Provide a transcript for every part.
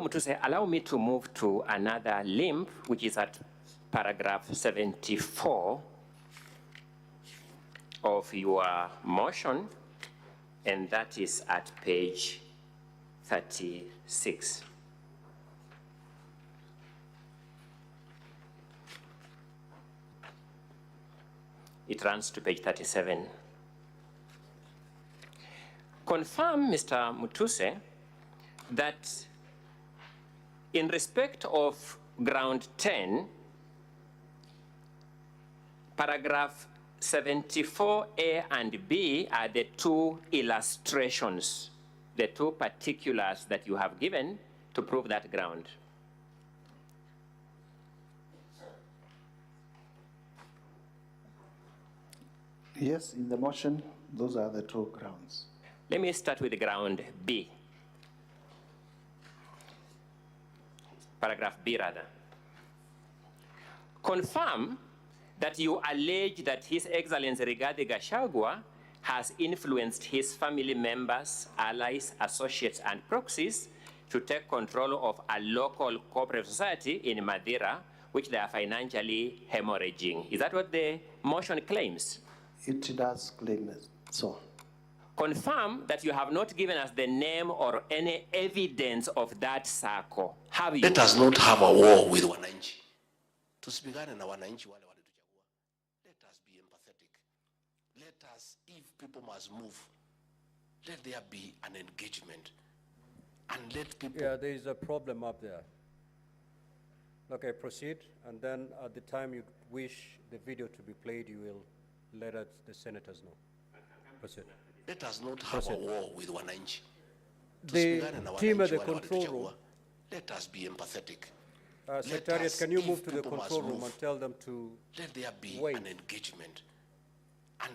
Honorable Mutuse, allow me to move to another limb, which is at paragraph 74 of your motion, and that is at page 36. It runs to page 37. Confirm, Mr. Mutuse, that in respect of ground 10, paragraph 74A and B are the two illustrations, the two particulars that you have given to prove that ground. Yes, in the motion, those are the two grounds. Let me start with ground B. Paragraph B, rather. Confirm that you allege that His Excellency Rigathi Gachagua has influenced his family members, allies, associates, and proxies to take control of a local cooperative society in Madeira, which they are financially hemorrhaging. Is that what the motion claims? It does claim it, so. Confirm that you have not given us the name or any evidence of that circle. Have you? Let us not have a war with wananchi. Tusipigane na wananchi wale walituchagua. Let us be empathetic. Let us, if people must move, let there be an engagement. And let people... Yeah, there is a problem up there. Okay, proceed, and then at the time you wish the video to be played, you will let us, the senators know. Proceed. Let us not have a war with wananchi. The team at the control room. Let us be empathetic. Secretariat, can you move to the control room and tell them to let there be wait. An engagement. And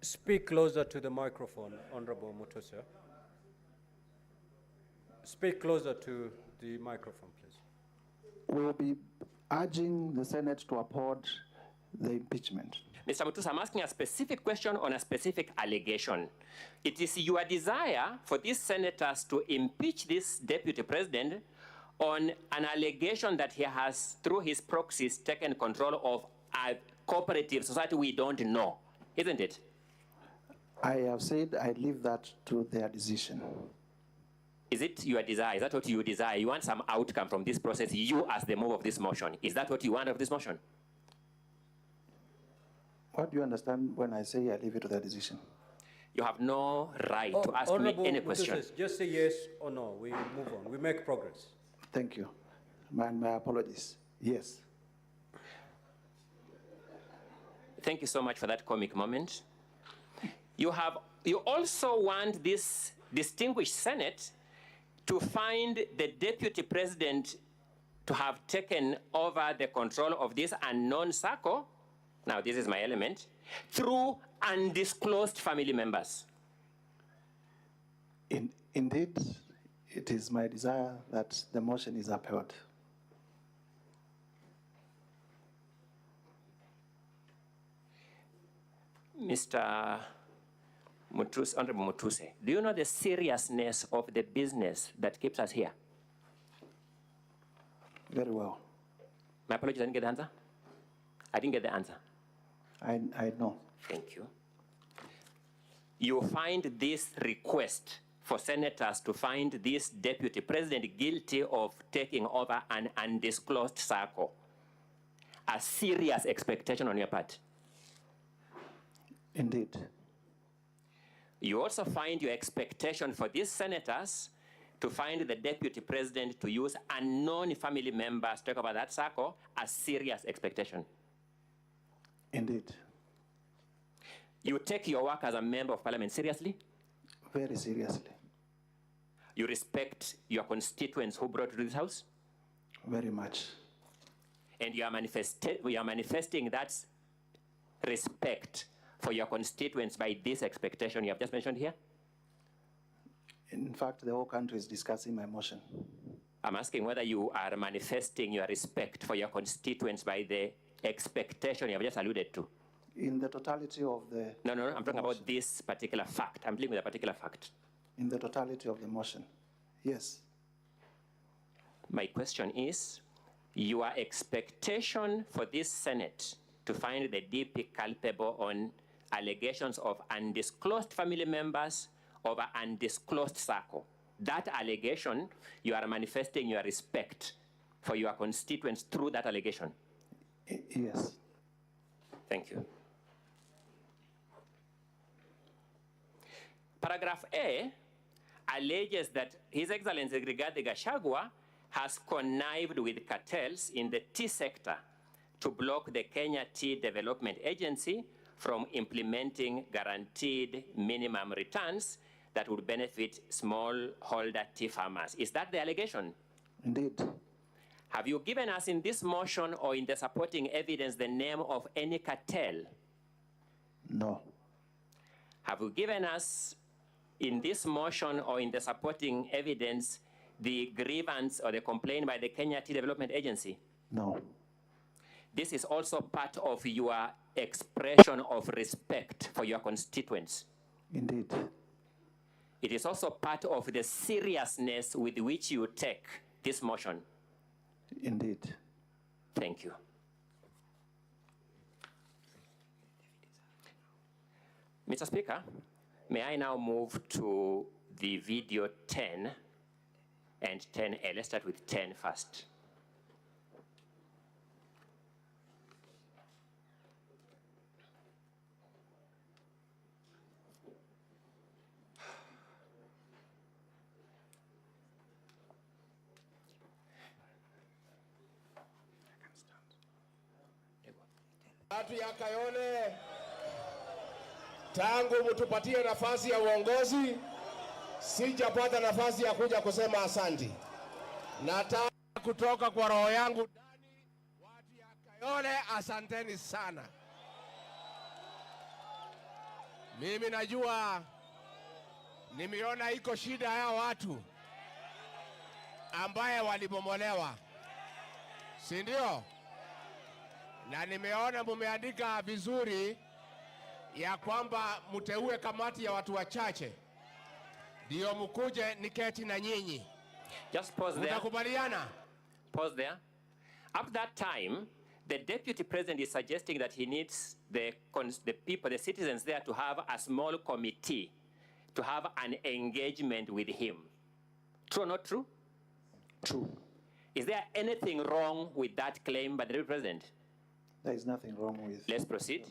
speak closer to the microphone, Honorable Mutuse. Speak closer to the microphone, please. We will be urging the Senate to uphold the impeachment. Mr. Mutuse, I'm asking a specific question on a specific allegation. It is your desire for these senators to impeach this deputy president on an allegation that he has, through his proxies, taken control of a cooperative society we don't know, isn't it? I have said I leave that to their decision. Is it your desire? Is that what you desire? You want some outcome from this process, you as the mover of this motion. Is that what you want of this motion? What do you understand when I say I leave it to their decision? You have no right to ask me any question. Mutuse, just say yes or no. We move on. We make progress. Thank you. My apologies. Yes. Thank you so much for that comic moment. You also want this distinguished Senate to find the deputy president to have taken over the control of this unknown circle, now this is my element, through undisclosed family members. Indeed, it is my desire that the motion is upheld. Mr. Mutuse, Honorable Mutuse, do you know the seriousness of the business that keeps us here? Very well. My apologies, I didn't get the answer. I didn't get the answer. I know. Thank you. You find this request for senators to find this deputy president guilty of taking over an undisclosed circle a serious expectation on your part? Indeed. You also find your expectation for these senators to find the deputy president to use unknown family members to take over that circle a serious expectation? Indeed. You take your work as a member of parliament seriously? Very seriously. You respect your constituents who brought you to this house? Very much. And you are manifesting that respect for your constituents by this expectation you have just mentioned here? In fact, the whole country is discussing my motion. I'm asking whether you are manifesting your respect for your constituents by the expectation you have just alluded to. In the totality of the... No, I'm talking about this particular fact. I'm dealing with a particular fact. In the totality of the motion, yes. My question is, your expectation for this Senate to find the DP culpable on allegations of undisclosed family members of an undisclosed circle, that allegation, you are manifesting your respect for your constituents through that allegation? Yes. Thank you. Paragraph A alleges that His Excellency Rigathi Gachagua has connived with cartels in the tea sector to block the Kenya Tea Development Agency from implementing guaranteed minimum returns that would benefit smallholder tea farmers. Is that the allegation? Indeed. Have you given us in this motion or in the supporting evidence the name of any cartel? No. Have you given us in this motion or in the supporting evidence the grievance or the complaint by the Kenya Tea Development Agency? No. This is also part of your expression of respect for your constituents. Indeed. It is also part of the seriousness with which you take this motion. Indeed. Thank you. Mr. Speaker, may I now move to the video 10 and 10A. Let's start with 10 first. Watu ya Kayole, tangu mtupatie nafasi ya uongozi, sijapata nafasi ya kuja kusema asanti. Nataka kutoka kwa roho yangu ndani, watu ya Kayole, asanteni sana. Mimi najua nimeona iko shida ya watu ambaye walibomolewa, si ndio? Na nimeona mumeandika vizuri ya kwamba mteue kamati ya watu wachache ndio mkuje niketi na nyinyi. Just pause there. Mtakubaliana? Pause there. Up that time, the deputy president is suggesting that he needs the people, the citizens there to have a small committee to have an engagement with him. True or not true? True. Is there anything wrong with that claim by the deputy president? There is nothing wrong with... Let's proceed.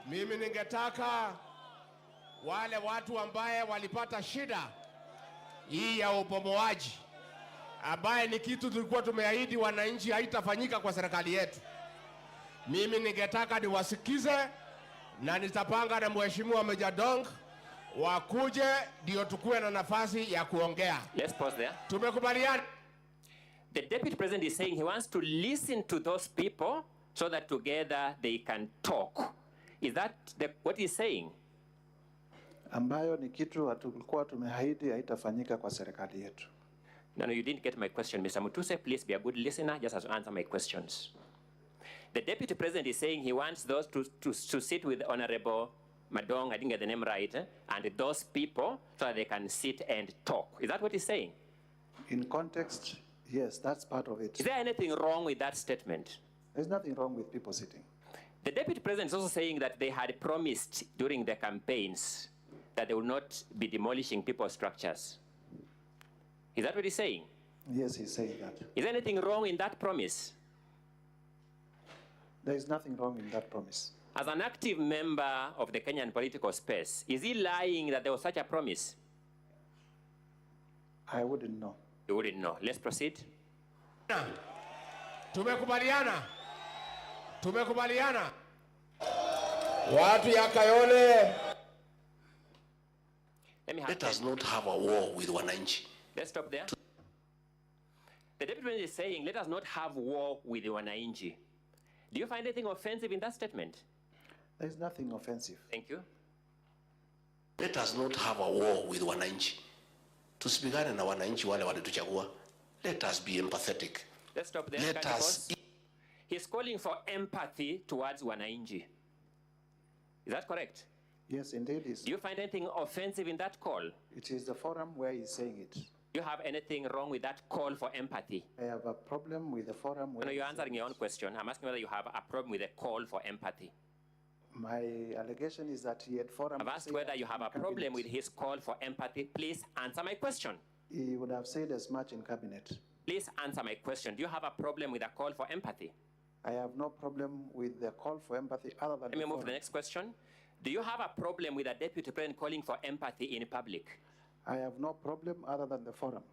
Mimi ningetaka wale watu ambaye walipata shida hii ya ubomoaji, ambaye ni kitu tulikuwa tumeahidi wananchi haitafanyika kwa serikali yetu. Mimi ningetaka niwasikize na nitapanga na mheshimiwa Meja Dong wakuje ndio tukue na nafasi ya kuongea. Let's pause there. Tumekubaliana? The deputy president is saying he wants to listen to those people so that together they can talk. Is that what he's saying? ambayo ni kitu tulikuwa tumeahidi haitafanyika kwa serikali yetu. No, you didn't get my question, Mr. Mutuse. Please be a good listener. Just answer my questions. The deputy president is saying he wants those to sit with Honorable Madong, I didn't get the name right, and those people so that they can sit and talk. Is that what he's saying? In context, yes, that's part of it. Is there anything wrong with that statement? There's nothing wrong with people sitting. The deputy president is also saying that they had promised during the campaigns that they will not be demolishing people's structures. Is that what he's saying? Yes, he's saying that. Is there anything wrong in that promise? There is nothing wrong in that promise. As an active member of the Kenyan political space, is he lying that there was such a promise? I wouldn't know. You wouldn't know. Let's proceed. Tumekubaliana. Tumekubaliana. Watu ya Kayole. Let us not have a war with wananchi. Let's stop there. The deputy president is saying, let us not have war with the Wananchi. Do you find anything offensive in that statement? There is nothing offensive. Thank you. Let us not have a war with wananchi. Tusipigane na wananchi wale walituchagua. Let us be empathetic. Let's stop there. Let us. He's calling for empathy towards Wananchi. Is that correct? Yes, indeed. Do you find anything offensive in that call? It is the forum where he's saying it. Do you have anything wrong with that call for empathy? I have a problem with the forum where... No, you're answering your own question. I'm asking whether you have a problem with the call for empathy. My allegation is that he had forum... I've asked whether you have a problem with his call for empathy. Please answer my question. He would have said as much in cabinet. Please answer my question. Do you have a problem with a call for empathy? I have no problem with the call for empathy other than... Let me move to the next question. Do you have a problem with a deputy president calling for empathy in public? I have no problem other than the forum.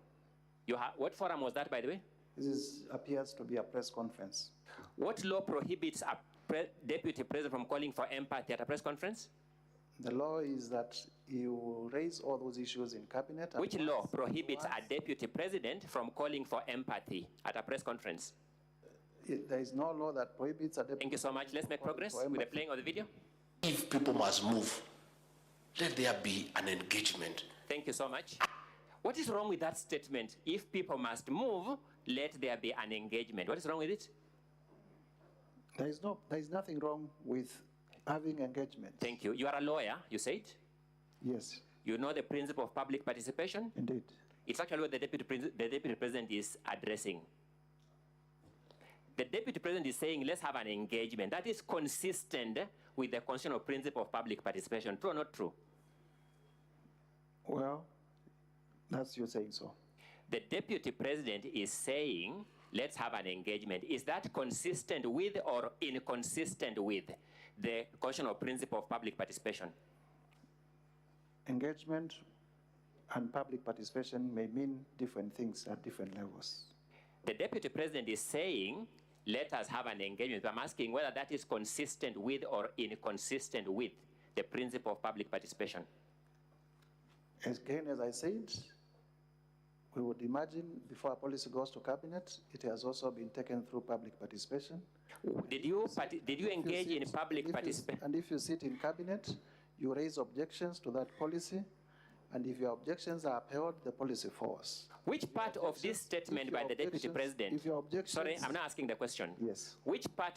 What forum was that, by the way? This appears to be a press conference. What law prohibits a deputy president from calling for empathy at a press conference? The law is that you raise all those issues in cabinet. Which law prohibits a deputy president from calling for empathy at a press conference? There is no law that prohibits a deputy... Thank you so much. Let's make progress with the playing of the video. If people must move, let there be an engagement. Thank you so much. What is wrong with that statement? If people must move, let there be an engagement. What is wrong with it? There is nothing wrong with having engagement. Thank you. You are a lawyer, you said? Yes. You know the principle of public participation? Indeed. It's actually what the deputy president is addressing. The deputy president is saying, let's have an engagement. That is consistent with the constitutional principle of public participation. True or not true? Well, that's you saying so. The deputy president is saying, let's have an engagement. Is that consistent with or inconsistent with the constitutional principle of public participation? Engagement and public participation may mean different things at different levels. The deputy president is saying, let us have an engagement. I'm asking whether that is consistent with or inconsistent with the principle of public participation. Again, as I said, we would imagine before a policy goes to cabinet, it has also been taken through public participation. Did you engage in public participation? And if you sit in cabinet, you raise objections to that policy, and if your objections are upheld, the policy falls. Which part of this statement by the deputy president? If your objections... Sorry, I'm not asking the question. Yes. Which part